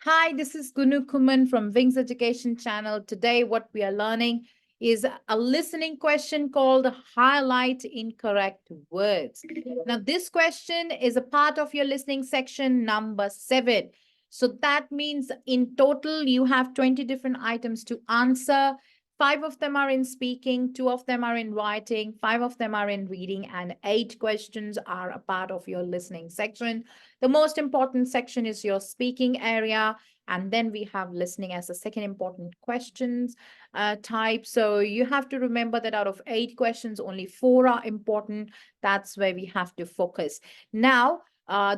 Hi, this is Gunu Kuman from Wings Education Channel. Today, what we are learning is a listening question called Highlight Incorrect Words. Now, this question is a part of your listening section number 7. So that means in total, you have 20 different items to answer. 5 of them are in speaking, 2 of them are in writing, 5 of them are in reading, and 8 questions are a part of your listening section. The most important section is your speaking area, and then we have listening as the second important questions type. So you have to remember that out of 8 questions, only 4 are important. That's where we have to focus. Now,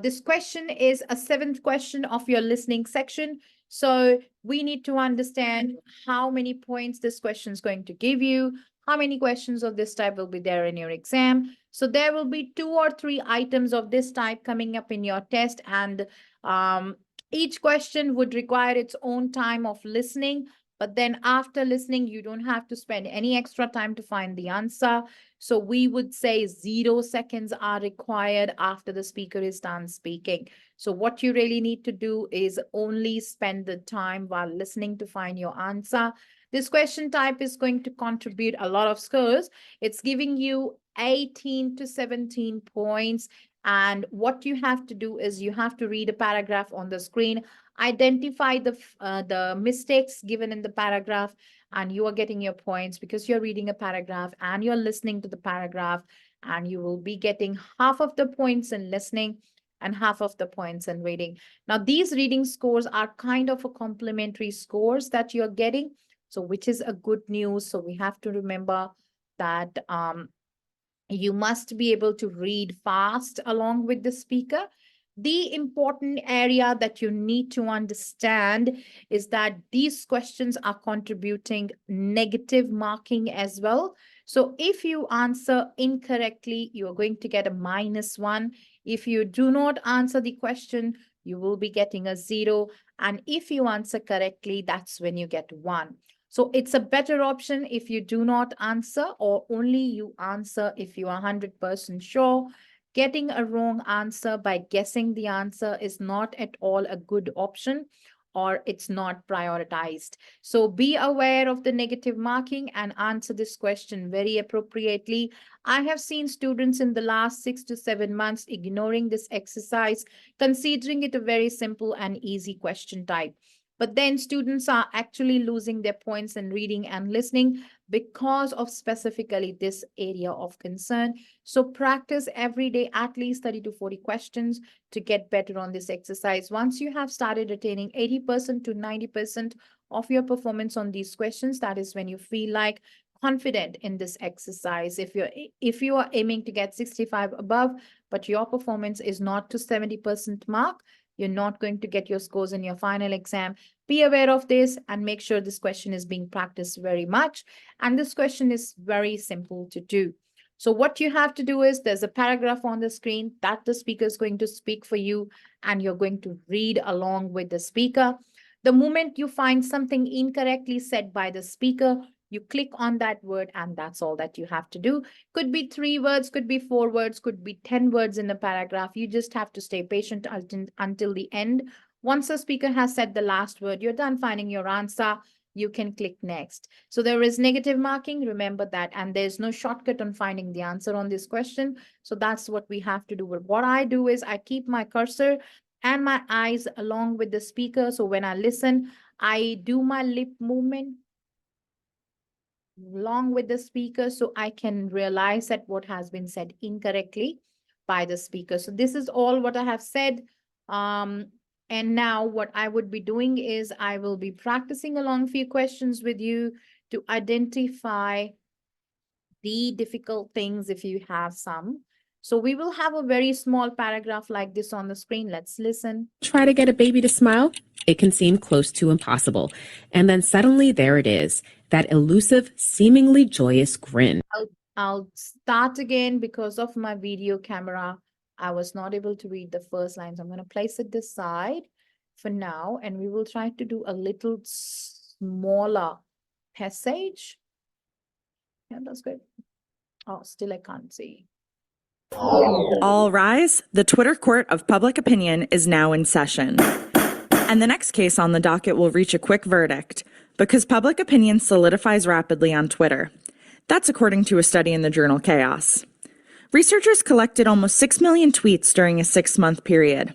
this question is a 7th question of your listening section. So we need to understand how many points this question is going to give you, how many questions of this type will be there in your exam. So there will be 2 or 3 items of this type coming up in your test, and each question would require its own time of listening. But then after listening, you don't have to spend any extra time to find the answer. So we would say 0 seconds are required after the speaker is done speaking. So what you really need to do is only spend the time while listening to find your answer. This question type is going to contribute a lot of scores. It's giving you 18 to 17 points. And what you have to do is you have to read a paragraph on the screen, identify the mistakes given in the paragraph, and you are getting your points because you're reading a paragraph and you're listening to the paragraph, and you will be getting half of the points in listening and half of the points in reading. Now, these reading scores are kind of a complementary scores that you're getting, so which is a good news. So we have to remember that you must be able to read fast along with the speaker. The important area that you need to understand is that these questions are contributing negative marking as well. So if you answer incorrectly, you are going to get a -1. If you do not answer the question, you will be getting a 0. And if you answer correctly, that's when you get 1. So it's a better option if you do not answer, or only you answer if you are 100% sure. Getting a wrong answer by guessing the answer is not at all a good option, or it's not prioritized. So be aware of the negative marking and answer this question very appropriately. I have seen students in the last 6 to 7 months ignoring this exercise, considering it a very simple and easy question type. But then students are actually losing their points in reading and listening because of specifically this area of concern. So practice every day at least 30 to 40 questions to get better on this exercise. Once you have started attaining 80% to 90% of your performance on these questions, that is when you feel like confident in this exercise. If you are aiming to get 65 above, but your performance is not to 70% mark, you're not going to get your scores in your final exam. Be aware of this and make sure this question is being practiced very much. And this question is very simple to do. So what you have to do is there's a paragraph on the screen that the speaker is going to speak for you, and you're going to read along with the speaker. The moment you find something incorrectly said by the speaker, you click on that word, and that's all that you have to do. Could be 3 words, could be 4 words, could be 10 words in a paragraph. You just have to stay patient until the end. Once the speaker has said the last word, you're done finding your answer. You can click next. So there is negative marking, remember that, and there's no shortcut on finding the answer on this question. So that's what we have to do. But what I do is I keep my cursor and my eyes along with the speaker. So when I listen, I do my lip movement along with the speaker, so I can realize that what has been said incorrectly by the speaker. So this is all what I have said. And now what I would be doing is I will be practicing along few questions with you to identify the difficult things if you have some. So we will have a very small paragraph like this on the screen. Let's listen. Try to get a baby to smile, it can seem close to impossible. And then suddenly there it is, that elusive, seemingly joyous grin. I'll start again because of my video camera. I was not able to read the first line. So I'm going to place it this side for now, and we will try to do a little smaller passage. Yeah, that's good. Oh, still I can't see. All rise. The Twitter Court of Public Opinion is now in session. And the next case on the docket will reach a quick verdict because public opinion solidifies rapidly on Twitter. That's according to a study in the journal Chaos. Researchers collected almost 6 million tweets during a 6-month period.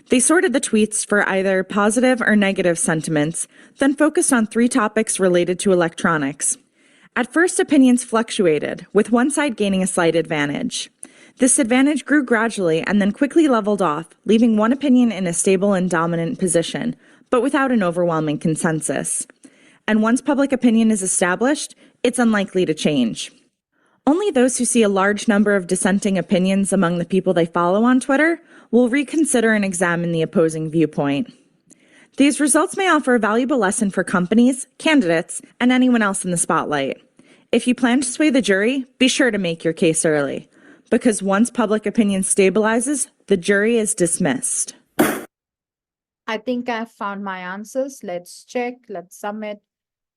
They sorted the tweets for either positive or negative sentiments, then focused on 3 topics related to electronics. At first, opinions fluctuated, with one side gaining a slight advantage. This advantage grew gradually and then quickly leveled off, leaving one opinion in a stable and dominant position, but without an overwhelming consensus. And once public opinion is established, it's unlikely to change. Only those who see a large number of dissenting opinions among the people they follow on Twitter will reconsider and examine the opposing viewpoint. These results may offer a valuable lesson for companies, candidates, and anyone else in the spotlight. If you plan to sway the jury, be sure to make your case early, because once public opinion stabilizes, the jury is dismissed. I think I found my answers. Let's check, let's submit.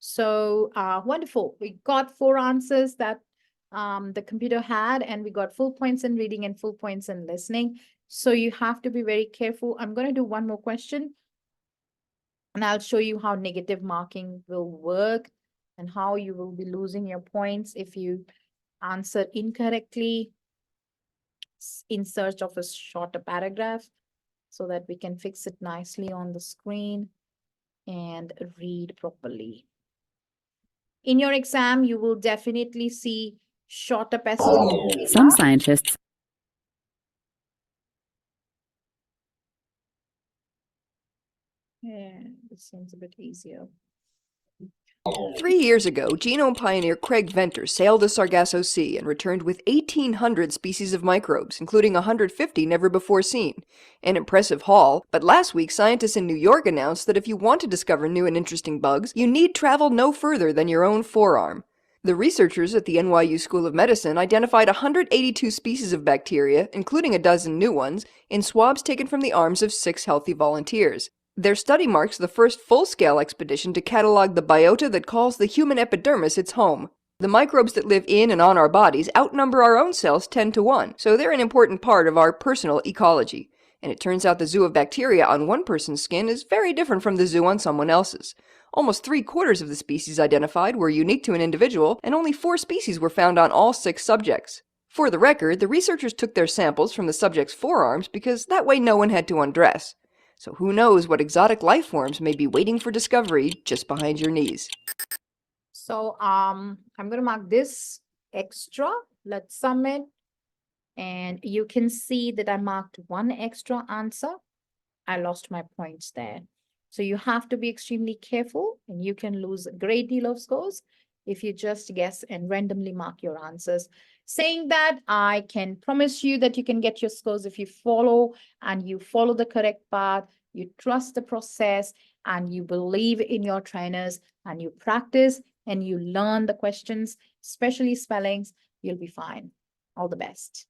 So wonderful. We got 4 answers that the computer had, and we got full points in reading and full points in listening. So you have to be very careful. I'm going to do one more question, and I'll show you how negative marking will work and how you will be losing your points if you answer incorrectly in search of a shorter paragraph, so that we can fix it nicely on the screen and read properly. In your exam, you will definitely see shorter passages. Some scientists Yeah, this seems a bit easier. 3 years ago, genome pioneer Craig Venter sailed the Sargasso Sea and returned with 1,800 species of microbes, including 150 never before seen. An impressive haul, but last week scientists in New York announced that if you want to discover new and interesting bugs, you need travel no further than your own forearm. The researchers at the NYU School of Medicine identified 182 species of bacteria, including a dozen new ones, in swabs taken from the arms of 6 healthy volunteers. Their study marks the first full-scale expedition to catalog the biota that calls the human epidermis its home. The microbes that live in and on our bodies outnumber our own cells 10 to 1, so they're an important part of our personal ecology. And it turns out the zoo of bacteria on one person's skin is very different from the zoo on someone else's. Almost 3/4 of the species identified were unique to an individual, and only 4 species were found on all 6 subjects. For the record, the researchers took their samples from the subjects' forearms because that way no one had to undress. So who knows what exotic life forms may be waiting for discovery just behind your knees. So I'm going to mark this extra. Let's submit. And you can see that I marked 1 extra answer. I lost my points there. So you have to be extremely careful, and you can lose a great deal of scores if you just guess and randomly mark your answers. Saying that, I can promise you that you can get your scores if you follow the correct path, you trust the process, and you believe in your trainers, and you practice and you learn the questions, especially spellings. You'll be fine. All the best.